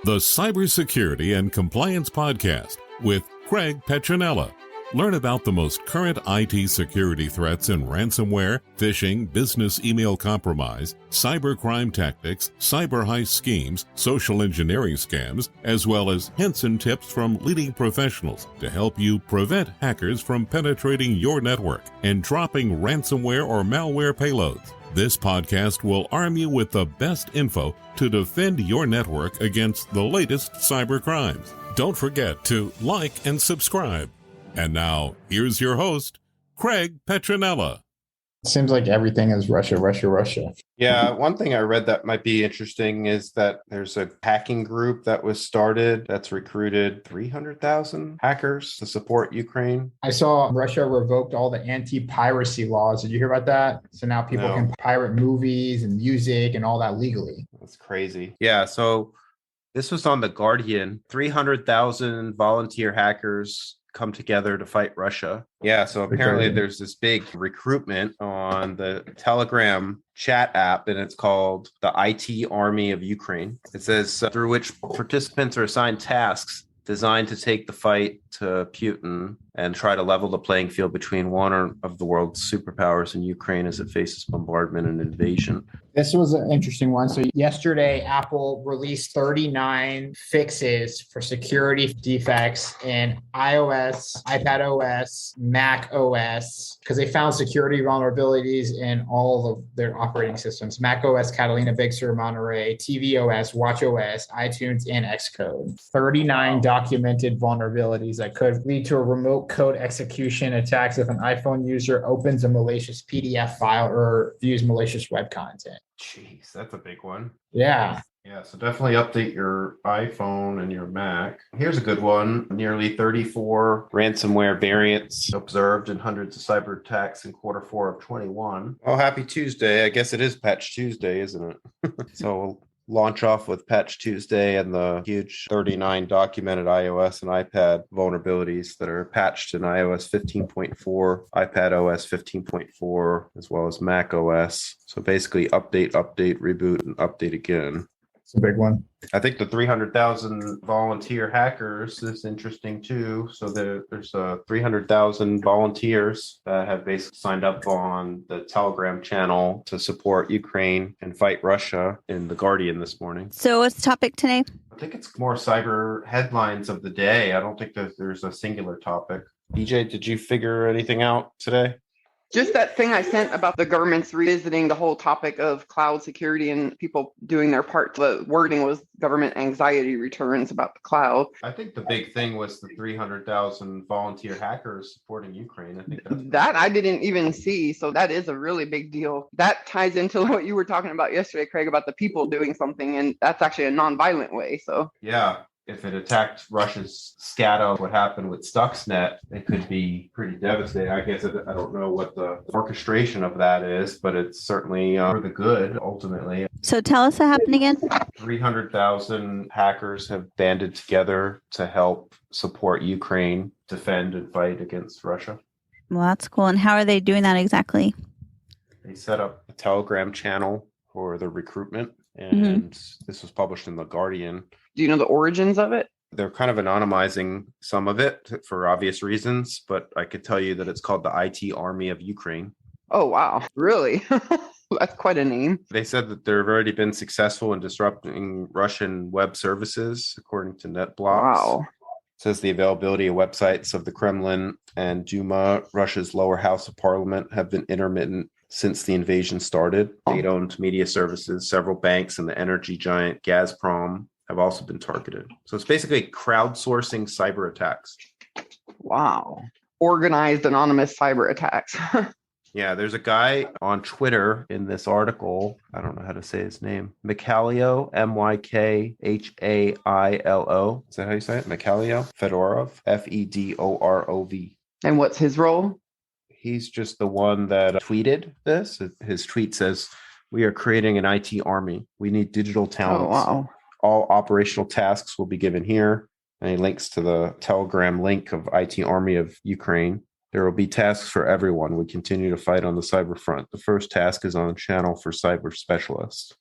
the Cybersecurity and Compliance Podcast with Craig Petronella. Learn about the most current IT security threats in ransomware, phishing, business email compromise, cybercrime tactics, cyber heist schemes, social engineering scams, as well as hints and tips from leading professionals to help you prevent hackers from penetrating your network and dropping ransomware or malware payloads. This podcast will arm you with the best info to defend your network against the latest cyber crimes. Don't forget to like and subscribe. And now, here's your host, Craig Petronella. It seems like everything is Russia, Russia, Russia. Yeah, one thing I read that might be interesting is that there's a hacking group that was started that's recruited 300,000 hackers to support Ukraine. I saw Russia revoked all the anti-piracy laws. Did you hear about that? So now people can pirate movies and music and all that legally. That's crazy. Yeah, so this was on The Guardian. 300,000 volunteer hackers come together to fight Russia. Yeah, so apparently there's this big recruitment on the Telegram chat app, and it's called the IT Army of Ukraine. It says through which participants are assigned tasks designed to take the fight to Putin and try to level the playing field between one of the world's superpowers and Ukraine as it faces bombardment and invasion. This was an interesting one. So yesterday, Apple released 39 fixes for security defects in iOS, iPadOS, Mac OS, because they found security vulnerabilities in all of their operating systems: Mac OS, Catalina, Big Sur, Monterey, tvOS, watchOS, iTunes, and Xcode. 39 documented vulnerabilities that could lead to a remote code execution attacks if an iPhone user opens a malicious PDF file or views malicious web content. Jeez, that's a big one. Yeah. Yeah, so definitely update your iPhone and your Mac. Here's a good one. Nearly 34 ransomware variants observed in hundreds of cyber attacks in Q4 of 21. Oh, happy Tuesday. I guess it is Patch Tuesday, isn't it? So we'll launch off with Patch Tuesday and the huge 39 documented iOS and iPad vulnerabilities that are patched in iOS 15.4, iPadOS 15.4, as well as Mac OS. So basically update, reboot, and update again. It's a big one. I think the 300,000 volunteer hackers is interesting too. So there's 300,000 volunteers that have basically signed up on the Telegram channel to support Ukraine and fight Russia in The Guardian this morning. So what's the topic today? I think it's more cyber headlines of the day. I don't think that there's a singular topic. BJ, did you figure anything out today? Just that thing I sent about the government's revisiting the whole topic of cloud security and people doing their part. The wording was government anxiety returns about the cloud. I think the big thing was the 300,000 volunteer hackers supporting Ukraine. I think that I didn't even see. So that is a really big deal. That ties into what you were talking about yesterday, Craig, about the people doing something. And that's actually a nonviolent way. So yeah. If it attacked Russia's SCADA, what happened with Stuxnet, it could be pretty devastating. I guess I don't know what the orchestration of that is, but it's certainly for the good, ultimately. So tell us what happened again. 300,000 hackers have banded together to help support Ukraine defend and fight against Russia. Well, that's cool. And how are they doing that exactly? They set up a Telegram channel for the recruitment, and this was published in The Guardian. Do you know the origins of it? They're kind of anonymizing some of it for obvious reasons, but I could tell you that it's called the IT Army of Ukraine. Oh, wow. Really? That's quite a name. They said that they've already been successful in disrupting Russian web services, according to NetBlocks. Wow. It says the availability of websites of the Kremlin and Duma, Russia's lower house of parliament, have been intermittent since the invasion started. State-owned media services, several banks, and the energy giant Gazprom have also been targeted. So it's basically crowdsourcing cyber attacks. Wow. Organized anonymous cyber attacks. Yeah, there's a guy on Twitter in this article. I don't know how to say his name. Mikhailo, Mykhailo. Is that how you say it? Mikhailo Fedorov, Fedorov. And what's his role? He's just the one that tweeted this. His tweet says, "We are creating an IT army. We need digital talent. Oh, wow. All operational tasks will be given here." And he links to the Telegram link of IT Army of Ukraine. There will be tasks for everyone. We continue to fight on the cyber front. The first task is on a channel for cyber specialists.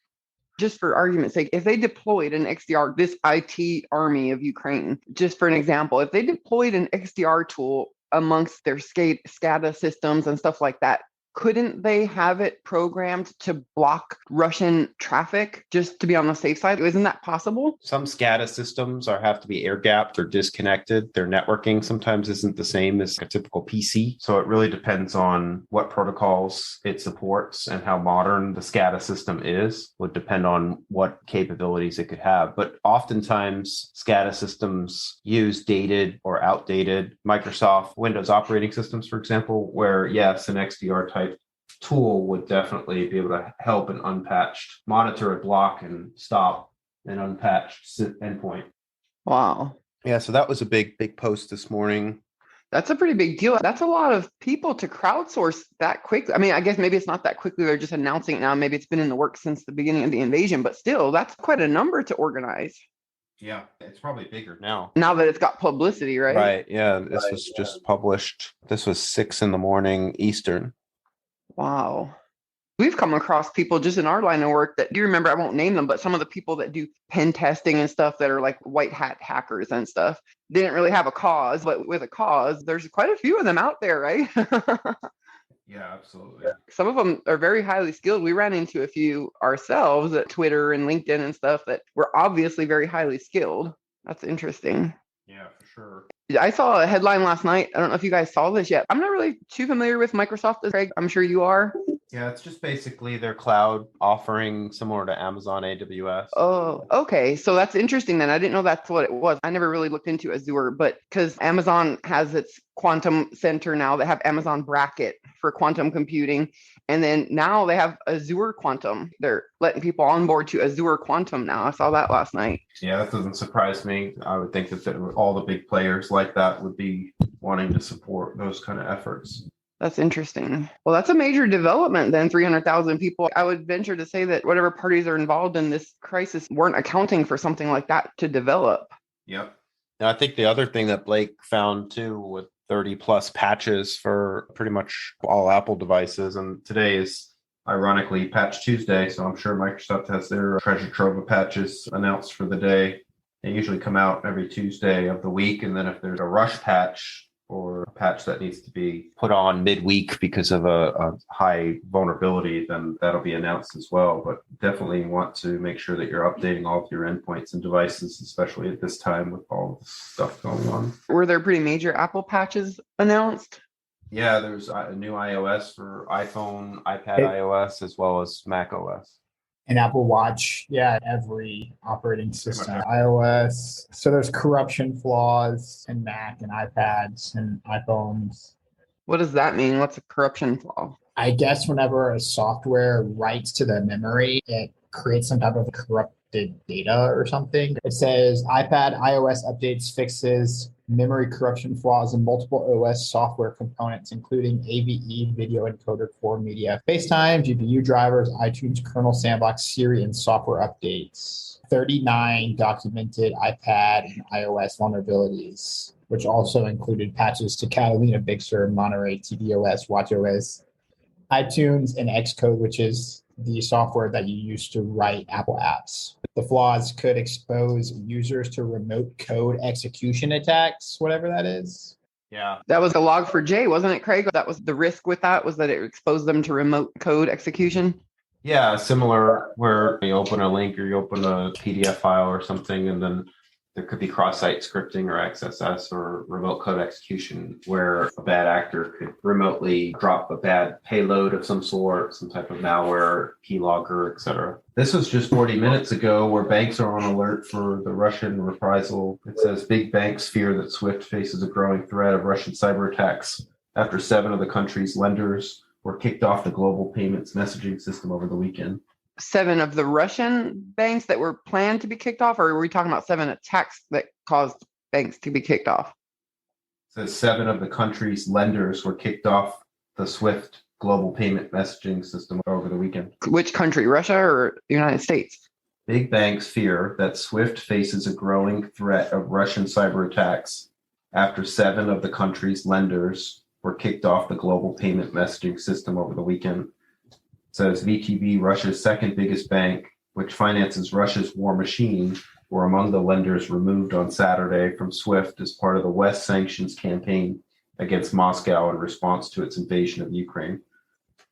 Just for argument's sake, if they deployed an XDR, this IT army of Ukraine, just for an example, if they deployed an XDR tool amongst their SCADA systems and stuff like that, couldn't they have it programmed to block Russian traffic just to be on the safe side? Isn't that possible? Some SCADA systems have to be air gapped or disconnected. Their networking sometimes isn't the same as a typical PC. So it really depends on what protocols it supports and how modern the SCADA system is. Would depend on what capabilities it could have. But oftentimes SCADA systems use dated or outdated Microsoft Windows operating systems, for example, where yes, an XDR type tool would definitely be able to help an unpatched monitor, block and stop an unpatched endpoint. Wow. Yeah, so that was a big post this morning. That's a pretty big deal. That's a lot of people to crowdsource that quickly. I mean, I guess maybe it's not that quickly. They're just announcing it now. Maybe it's been in the works since the beginning of the invasion, but still, that's quite a number to organize. Yeah, it's probably bigger now. Now that it's got publicity, right? Right, yeah. This was just published. This was 6 a.m. Eastern. Wow. We've come across people just in our line of work that, do you remember, I won't name them, but some of the people that do pen testing and stuff that are like white hat hackers and stuff didn't really have a cause, but with a cause, there's quite a few of them out there, right? Yeah, absolutely. Some of them are very highly skilled. We ran into a few ourselves at Twitter and LinkedIn and stuff that were obviously very highly skilled. That's interesting. Yeah, for sure. I saw a headline last night. I don't know if you guys saw this yet. I'm not really too familiar with Microsoft, Craig. I'm sure you are. Yeah, it's just basically their cloud offering similar to Amazon AWS. Oh, okay. So that's interesting then. I didn't know that's what it was. I never really looked into Azure, but because Amazon has its quantum center now, they have Amazon Bracket for quantum computing. And then now they have Azure Quantum. They're letting people on board to Azure Quantum now. I saw that last night. Yeah, that doesn't surprise me. I would think that all the big players like that would be wanting to support those kind of efforts. That's interesting. Well, that's a major development then, 300,000 people. I would venture to say that whatever parties are involved in this crisis weren't accounting for something like that to develop. Yep. And I think the other thing that Blake found too, with 30 plus patches for pretty much all Apple devices, and today is ironically Patch Tuesday, so I'm sure Microsoft has their treasure trove of patches announced for the day. They usually come out every Tuesday of the week, and then if there's a rush patch or a patch that needs to be put on midweek because of a high vulnerability, then that'll be announced as well. But definitely want to make sure that you're updating all of your endpoints and devices, especially at this time with all the stuff going on. Were there pretty major Apple patches announced? Yeah, there's a new iOS for iPhone, iPad iOS, as well as Mac OS. And Apple Watch, yeah, every operating system, iOS. So there's corruption flaws in Mac and iPads and iPhones. What does that mean? What's a corruption flaw? I guess whenever a software writes to the memory, it creates some type of corrupted data or something. It says iPad, iOS updates, fixes, memory corruption flaws in multiple OS software components, including AVE, video encoder, core media, FaceTime, GPU drivers, iTunes, kernel, sandbox, Siri, and software updates. 39 documented iPad and iOS vulnerabilities, which also included patches to Catalina, Big Sur, Monterey, tvOS, watchOS, iTunes, and Xcode, which is the software that you use to write Apple apps. The flaws could expose users to remote code execution attacks, whatever that is. Yeah. That was a Log4j, wasn't it, Craig? That was the risk with that, was that it exposed them to remote code execution? Yeah, similar where you open a link or you open a PDF file or something, and then there could be cross-site scripting or XSS or remote code execution where a bad actor could remotely drop a bad payload of some sort, some type of malware, keylogger, etc. This was just 40 minutes ago where banks are on alert for the Russian reprisal. It says big banks fear that SWIFT faces a growing threat of Russian cyber attacks after 7 of the country's lenders were kicked off the global payments messaging system over the weekend. 7 of the Russian banks that were planned to be kicked off, or were we talking about 7 attacks that caused banks to be kicked off? It says 7 of the country's lenders were kicked off the SWIFT global payment messaging system over the weekend. Which country, Russia or the United States? Big banks fear that SWIFT faces a growing threat of Russian cyber attacks after 7 of the country's lenders were kicked off the global payment messaging system over the weekend. Says VTB, Russia's second biggest bank, which finances Russia's war machine, were among the lenders removed on Saturday from SWIFT as part of the West sanctions campaign against Moscow in response to its invasion of Ukraine.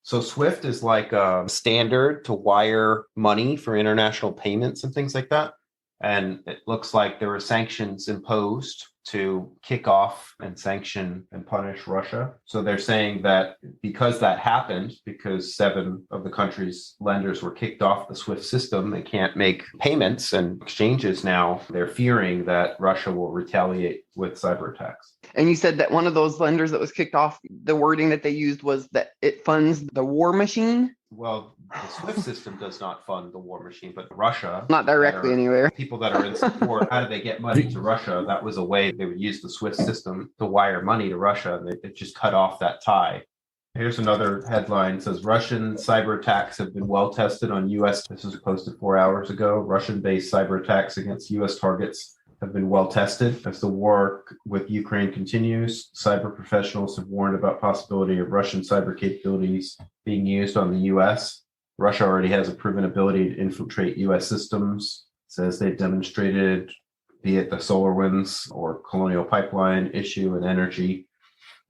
So SWIFT is like a standard to wire money for international payments and things like that. And it looks like there were sanctions imposed to kick off and sanction and punish Russia. So they're saying that because that happened, because 7 of the country's lenders were kicked off the SWIFT system, they can't make payments and exchanges now. They're fearing that Russia will retaliate with cyber attacks. And you said that one of those lenders that was kicked off, the wording that they used was that it funds the war machine. Well, the SWIFT system does not fund the war machine, but Russia, not directly anywhere. People that are in support, how do they get money to Russia? That was a way they would use the SWIFT system to wire money to Russia, and it just cut off that tie. Here's another headline. It says Russian cyber attacks have been well tested on U.S. This was posted 4 hours ago. Russian-based cyber attacks against U.S. targets have been well tested. As the war with Ukraine continues, cyber professionals have warned about possibility of Russian cyber capabilities being used on the U.S. Russia already has a proven ability to infiltrate U.S. systems. It says they've demonstrated, be it the SolarWinds or Colonial Pipeline issue and energy,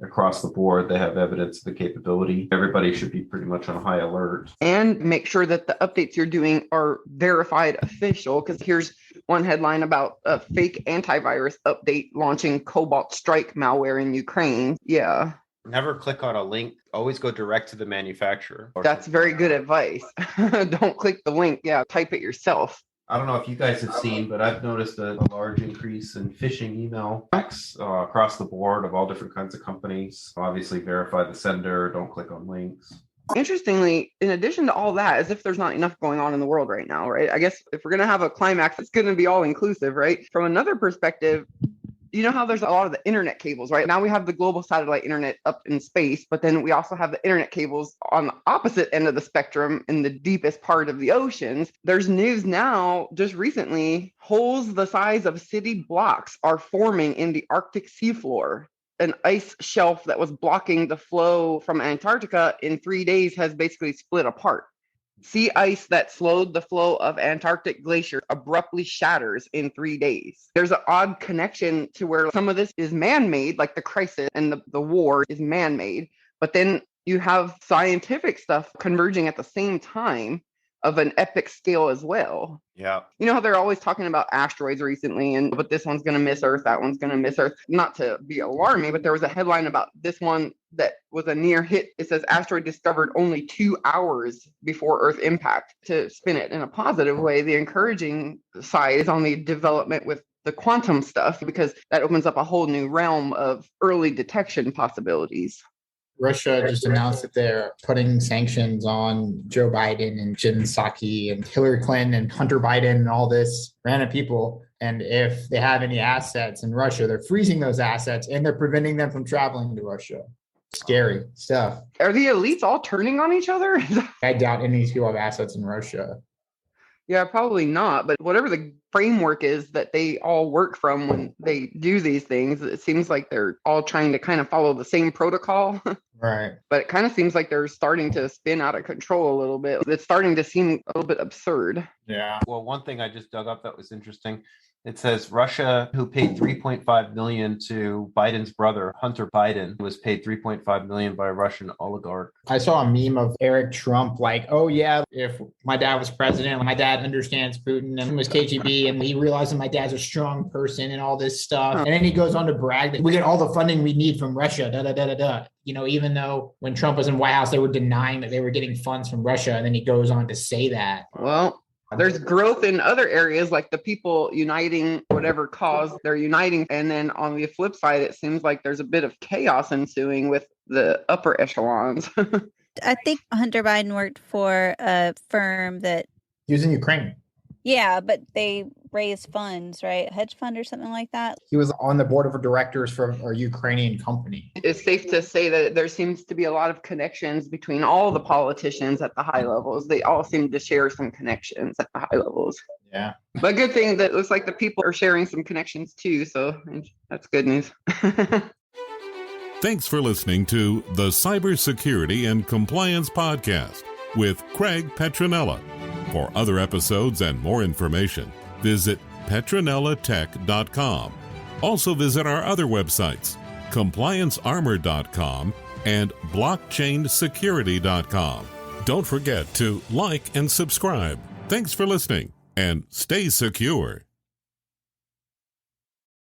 across the board, they have evidence of the capability. Everybody should be pretty much on high alert. And make sure that the updates you're doing are verified official, because here's one headline about a fake antivirus update launching Cobalt Strike malware in Ukraine. Yeah. Never click on a link. Always go direct to the manufacturer. That's very good advice. Don't click the link. Yeah, type it yourself. I don't know if you guys have seen, but I've noticed a large increase in phishing email attacks across the board of all different kinds of companies. Obviously, verify the sender. Don't click on links. Interestingly, in addition to all that, as if there's not enough going on in the world right now, right? I guess if we're going to have a climax, it's going to be all inclusive, right? From another perspective, you know how there's a lot of the internet cables, right? Now we have the global satellite internet up in space, but then we also have the internet cables on the opposite end of the spectrum in the deepest part of the oceans. There's news now, just recently, holes the size of city blocks are forming in the Arctic seafloor. An ice shelf that was blocking the flow from Antarctica in 3 days has basically split apart. Sea ice that slowed the flow of Antarctic glacier abruptly shatters in 3 days. There's an odd connection to where some of this is man-made, like the crisis and the war is man-made, but then you have scientific stuff converging at the same time of an epic scale as well. Yeah. You know how they're always talking about asteroids recently, but this one's going to miss Earth, that one's going to miss Earth. Not to be alarming, but there was a headline about this one that was a near hit. It says asteroid discovered only 2 hours before Earth impact. To spin it in a positive way, the encouraging side is on the development with the quantum stuff, because that opens up a whole new realm of early detection possibilities. Russia just announced that they're putting sanctions on Joe Biden and Jen Psaki and Hillary Clinton and Hunter Biden and all this random people. And if they have any assets in Russia, they're freezing those assets and they're preventing them from traveling to Russia. Scary stuff. Are the elites all turning on each other? I doubt any of these people have assets in Russia. Yeah, probably not. But whatever the framework is that they all work from when they do these things, it seems like they're all trying to kind of follow the same protocol. Right. But it kind of seems like they're starting to spin out of control a little bit. It's starting to seem a little bit absurd. Yeah. Well, one thing I just dug up that was interesting. It says Russia, who paid $3.5 million to Biden's brother, Hunter Biden, was paid $3.5 million by a Russian oligarch. I saw a meme of Eric Trump like, oh yeah, if my dad was president, my dad understands Putin and he was KGB and he realized that my dad's a strong person and all this stuff. And then he goes on to brag that we get all the funding we need from Russia, da-da-da-da-da. You know, even though when Trump was in White House, they were denying that they were getting funds from Russia. And then he goes on to say that. Well, there's growth in other areas, like the people uniting whatever cause they're uniting. And then on the flip side, it seems like there's a bit of chaos ensuing with the upper echelons. I think Hunter Biden worked for a firm that... He was in Ukraine. Yeah, but they raised funds, right? A hedge fund or something like that. He was on the board of directors for a Ukrainian company. It's safe to say that there seems to be a lot of connections between all the politicians at the high levels. They all seem to share some connections at the high levels. Yeah. But good thing that it looks like the people are sharing some connections too. So that's good news. Thanks for listening to the Cybersecurity and Compliance Podcast with Craig Petronella. For other episodes and more information, visit PetronellaTech.com. Also visit our other websites, ComplianceArmor.com and BlockchainSecurity.com. Don't forget to like and subscribe. Thanks for listening, and stay secure.